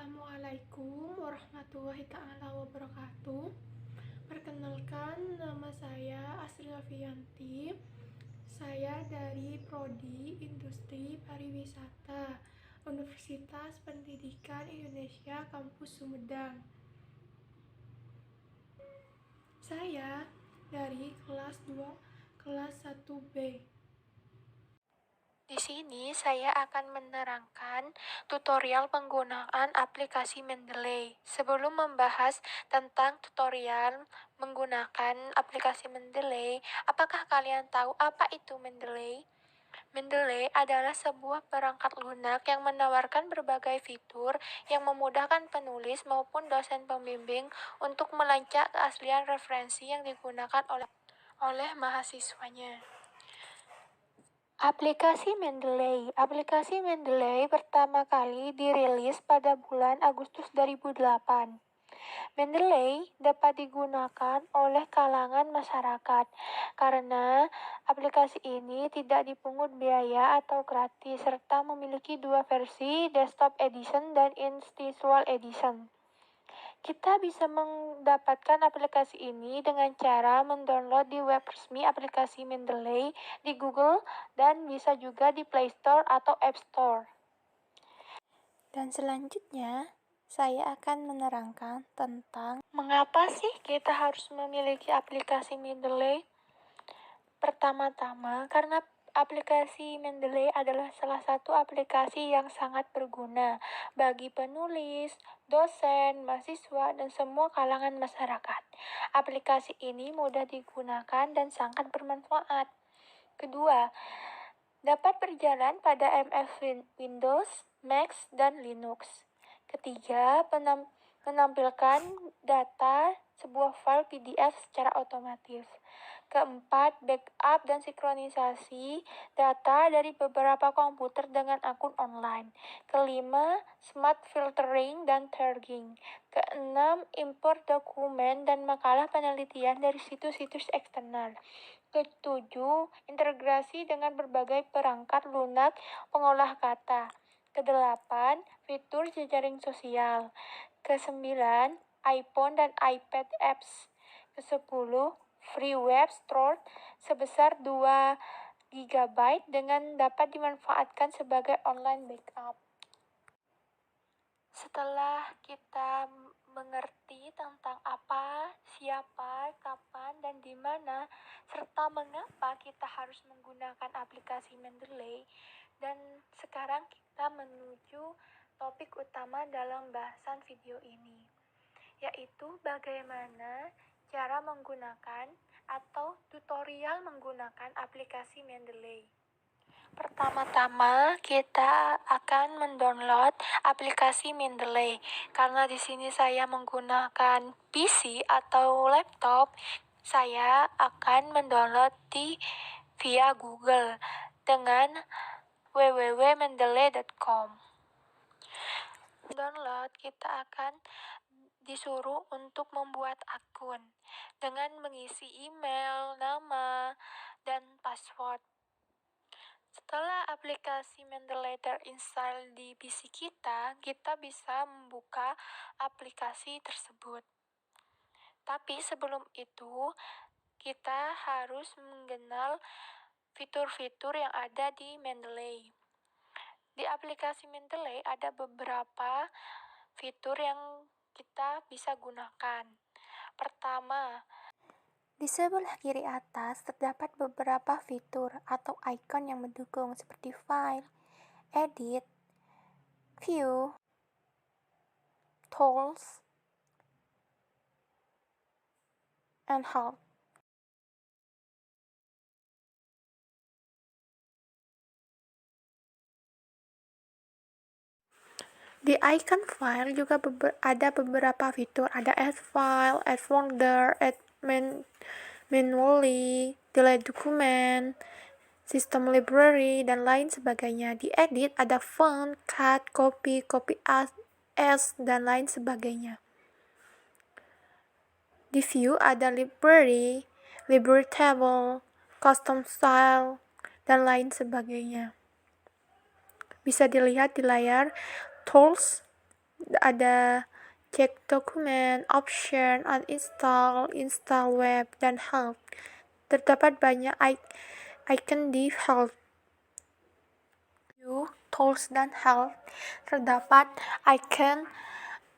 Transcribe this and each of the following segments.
Assalamualaikum warahmatullahi ta'ala wabarakatuh. Perkenalkan, nama saya Asri Novianti. Saya dari Prodi Industri Pariwisata, Universitas Pendidikan Indonesia Kampus Sumedang. Saya dari kelas 1B. Di sini saya akan menerangkan tutorial penggunaan aplikasi Mendeley. Sebelum membahas tentang tutorial menggunakan aplikasi Mendeley, apakah kalian tahu apa itu Mendeley? Mendeley adalah sebuah perangkat lunak yang menawarkan berbagai fitur yang memudahkan penulis maupun dosen pembimbing untuk melacak keaslian referensi yang digunakan oleh mahasiswanya. Aplikasi Mendeley pertama kali dirilis pada bulan Agustus 2008. Mendeley dapat digunakan oleh kalangan masyarakat karena aplikasi ini tidak dipungut biaya atau gratis serta memiliki dua versi, Desktop Edition dan Institutional Edition. Kita bisa mendapatkan aplikasi ini dengan cara mendownload di web resmi aplikasi Mendeley di Google dan bisa juga di Play Store atau App Store. Dan selanjutnya, saya akan menerangkan tentang mengapa sih kita harus memiliki aplikasi Mendeley. Pertama-tama, karena aplikasi Mendeley adalah salah satu aplikasi yang sangat berguna bagi penulis, dosen, mahasiswa, dan semua kalangan masyarakat. Aplikasi ini mudah digunakan dan sangat bermanfaat. Kedua, dapat berjalan pada MS Windows, Mac, dan Linux. Ketiga, menampilkan data sebuah file PDF secara otomatis. Keempat, backup dan sinkronisasi data dari beberapa komputer dengan akun online. Kelima, smart filtering dan tagging. Keenam, import dokumen dan makalah penelitian dari situs-situs eksternal. Ketujuh, integrasi dengan berbagai perangkat lunak pengolah kata. Kedelapan, fitur jejaring sosial. Kesembilan, iPhone dan iPad apps. Kesepuluh, free web store sebesar 2 GB dengan dapat dimanfaatkan sebagai online backup. Setelah kita mengerti tentang apa, siapa, kapan, dan di mana, serta mengapa kita harus menggunakan aplikasi Mendeley, dan sekarang kita menuju topik utama dalam bahasan video ini, yaitu bagaimana cara menggunakan atau tutorial menggunakan aplikasi Mendeley. Pertama-tama, kita akan mendownload aplikasi Mendeley. Karena di sini saya menggunakan PC atau laptop, saya akan mendownload via Google dengan www.mendeley.com. Download, kita akan disuruh untuk membuat akun dengan mengisi email, nama, dan password. Setelah aplikasi Mendeley terinstall di PC kita bisa membuka aplikasi tersebut. Tapi sebelum itu, kita harus mengenal fitur-fitur yang ada di Mendeley. Di aplikasi Mendeley ada beberapa fitur yang kita bisa gunakan. Pertama, di sebelah kiri atas terdapat beberapa fitur atau icon yang mendukung seperti File, Edit, View, Tools, and Help. Di icon file juga ada beberapa fitur, ada add file, add folder, add manually, delete document, system library, dan lain sebagainya. Di edit ada font, cut, copy as, dan lain sebagainya. Di view ada library table, custom style, dan lain sebagainya. Bisa dilihat di layar tools ada cek dokumen, option, uninstall, install web, dan help. Terdapat banyak icon di help. View, tools, dan help. Terdapat icon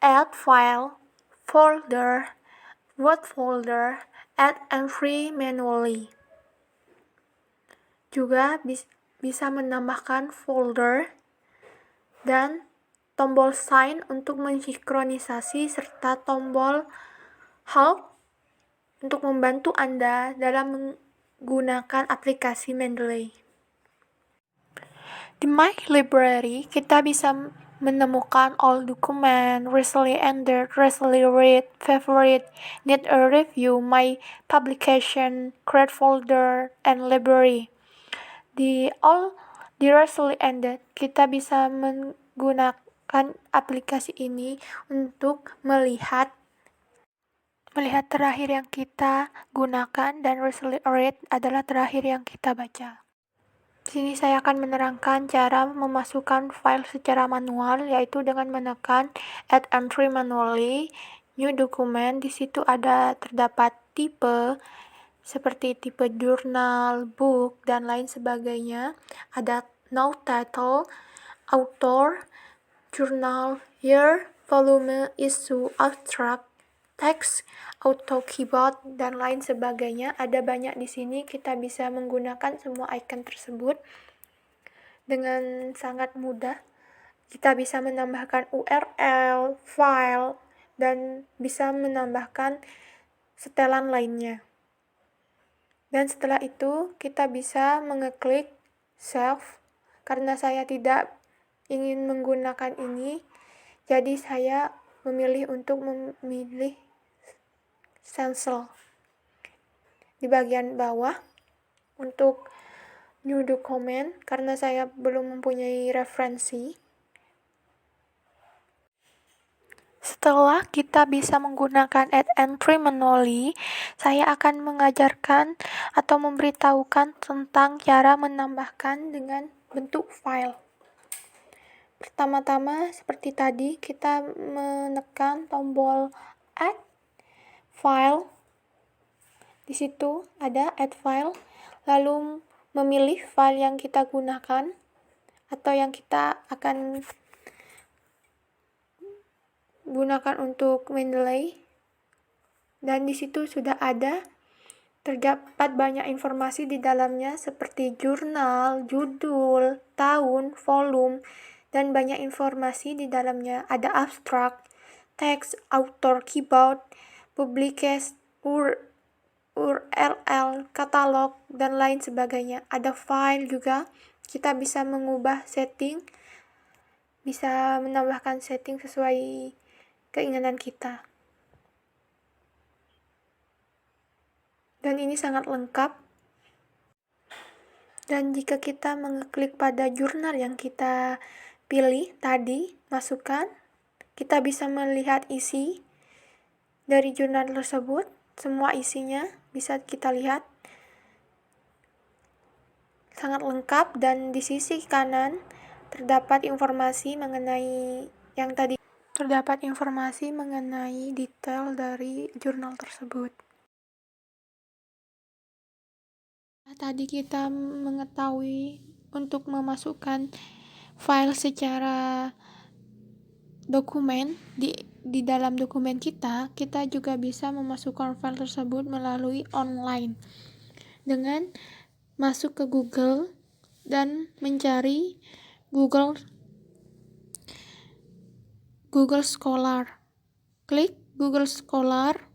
add file, folder, word folder, add entry manually. Juga bisa menambahkan folder dan tombol sign untuk mensinkronisasi serta tombol help untuk membantu Anda dalam menggunakan aplikasi Mendeley. Di My Library, kita bisa menemukan all document, recently ended, recently read, favorite, need a review, my publication, create folder, and library. Di recently ended, kita bisa menggunakan aplikasi ini untuk melihat terakhir yang kita gunakan, dan recently read adalah terakhir yang kita baca. Di sini saya akan menerangkan cara memasukkan file secara manual, yaitu dengan menekan Add Entry Manually, New Document. Di situ terdapat tipe seperti tipe jurnal, book, dan lain sebagainya. Ada No Title, Author, Journal, Year, Volume, Issue, Abstract, Text, Auto Keyboard, dan lain sebagainya. Ada banyak di sini. Kita bisa menggunakan semua icon tersebut dengan sangat mudah. Kita bisa menambahkan URL, file, dan bisa menambahkan setelan lainnya. Dan setelah itu kita bisa mengeklik save. Karena saya tidak ingin menggunakan ini, jadi saya memilih untuk memilih cancel. Di bagian bawah untuk new document, karena saya belum mempunyai referensi. Setelah kita bisa menggunakan add entry manually, saya akan mengajarkan atau memberitahukan tentang cara menambahkan dengan bentuk file. Pertama-tama, seperti tadi, kita menekan tombol add file. Di situ ada add file, lalu memilih file yang kita gunakan atau yang kita akan gunakan untuk Mendeley. Dan di situ sudah terdapat banyak informasi di dalamnya seperti jurnal, judul, tahun, volume, dan banyak informasi di dalamnya. Ada abstract, text, author, keyboard, publication, URL, katalog, dan lain sebagainya. Ada file juga. Kita bisa mengubah setting, bisa menambahkan setting sesuai keinginan kita. Dan ini sangat lengkap. Dan jika kita mengeklik pada jurnal yang kita pilih tadi, masukkan, kita bisa melihat isi dari jurnal tersebut. Semua isinya bisa kita lihat. Sangat lengkap, dan di sisi kanan terdapat informasi mengenai detail dari jurnal tersebut. Tadi kita mengetahui untuk memasukkan file secara dokumen di dalam dokumen kita juga bisa memasukkan file tersebut melalui online dengan masuk ke Google dan mencari Google Scholar. Klik Google Scholar.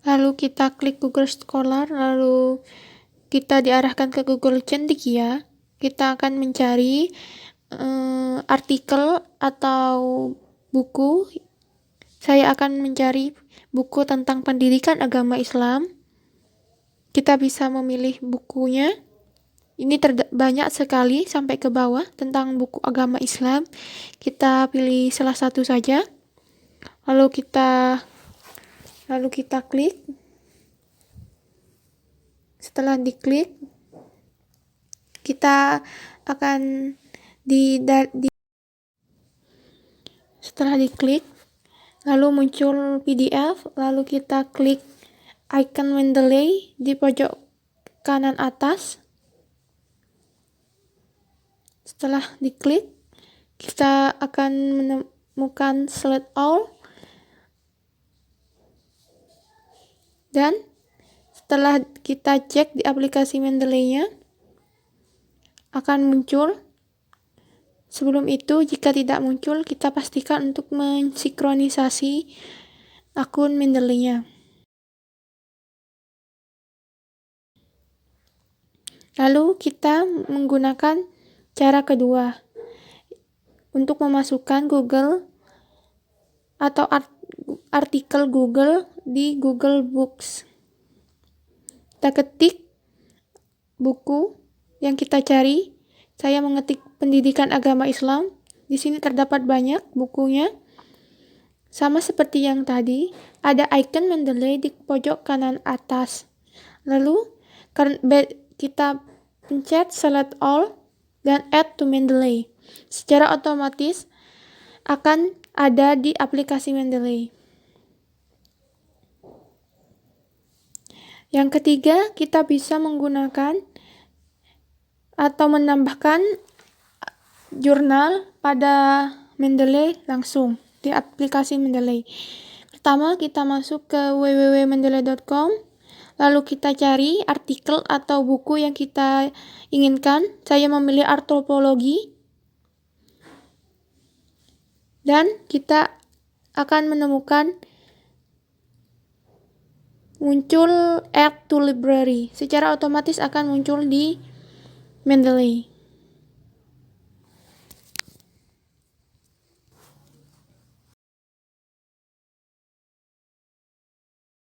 Lalu kita klik Google Scholar, lalu kita diarahkan ke Google Cendekia. Kita akan mencari artikel atau buku. Saya akan mencari buku tentang pendidikan agama Islam. Kita bisa memilih bukunya. Ini banyak sekali sampai ke bawah tentang buku agama Islam. Kita pilih salah satu saja. Lalu kita klik. Setelah diklik, kita akan setelah diklik, lalu muncul PDF, lalu kita klik icon Mendeley di pojok kanan atas. Setelah diklik, kita akan menemukan select all, dan setelah kita cek di aplikasi Mendeley-nya akan muncul. Sebelum itu, jika tidak muncul, kita pastikan untuk mensinkronisasi akun Mendeley-nya. Lalu kita menggunakan cara kedua untuk memasukkan Google atau artikel Google di Google Books. Kita ketik buku yang kita cari. Saya mengetik pendidikan agama Islam. Di sini terdapat banyak bukunya. Sama seperti yang tadi, ada icon Mendeley di pojok kanan atas. Lalu kita pencet select all dan add to Mendeley. Secara otomatis akan ada di aplikasi Mendeley. Yang ketiga, kita bisa menggunakan atau menambahkan jurnal pada Mendeley langsung di aplikasi Mendeley. Pertama, kita masuk ke www.mendeley.com, lalu kita cari artikel atau buku yang kita inginkan. Saya memilih antropologi, dan kita akan menemukan muncul add to library. Secara otomatis akan muncul di Mendeley.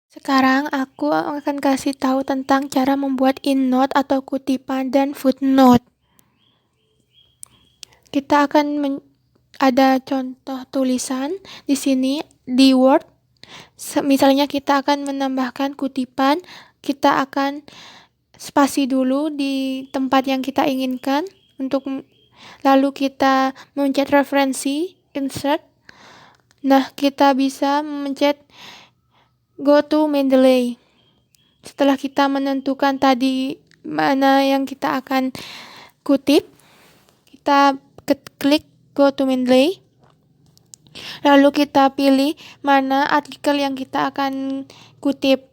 Sekarang aku akan kasih tahu tentang cara membuat endnote atau kutipan dan footnote. Kita akan ada contoh tulisan di sini di Word. Misalnya kita akan menambahkan kutipan, kita akan spasi dulu di tempat yang kita inginkan lalu kita mencet referensi insert. Nah, kita bisa mencet go to Mendeley. Setelah kita menentukan tadi mana yang kita akan kutip, kita klik go to Mendeley. Lalu kita pilih mana artikel yang kita akan kutip.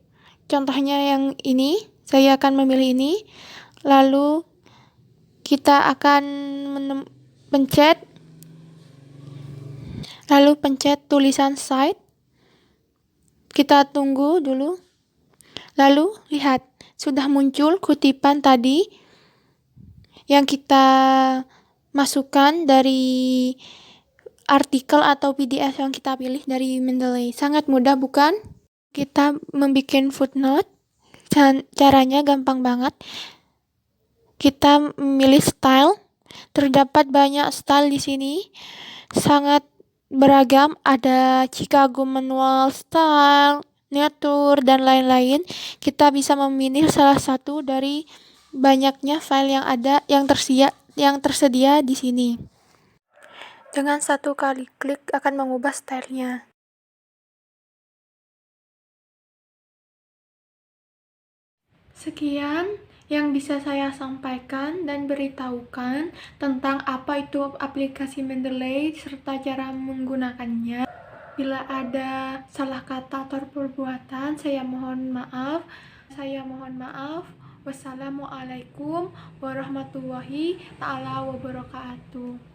Contohnya yang ini, saya akan memilih ini. Lalu kita akan pencet tulisan cite. Kita tunggu dulu. Lalu lihat, sudah muncul kutipan tadi yang kita masukkan dari artikel atau PDF yang kita pilih dari Mendeley. Sangat mudah, bukan? Kita membuat footnote. Caranya gampang banget. Kita memilih style. Terdapat banyak style di sini. Sangat beragam. Ada Chicago Manual Style, Nature, dan lain-lain. Kita bisa memilih salah satu dari banyaknya file yang ada yang tersedia di sini. Dengan satu kali klik akan mengubah stylenya. Sekian yang bisa saya sampaikan dan beritahukan tentang apa itu aplikasi Mendeley serta cara menggunakannya. Bila ada salah kata atau perbuatan, saya mohon maaf. Wassalamualaikum warahmatullahi ta'ala wabarakatuh.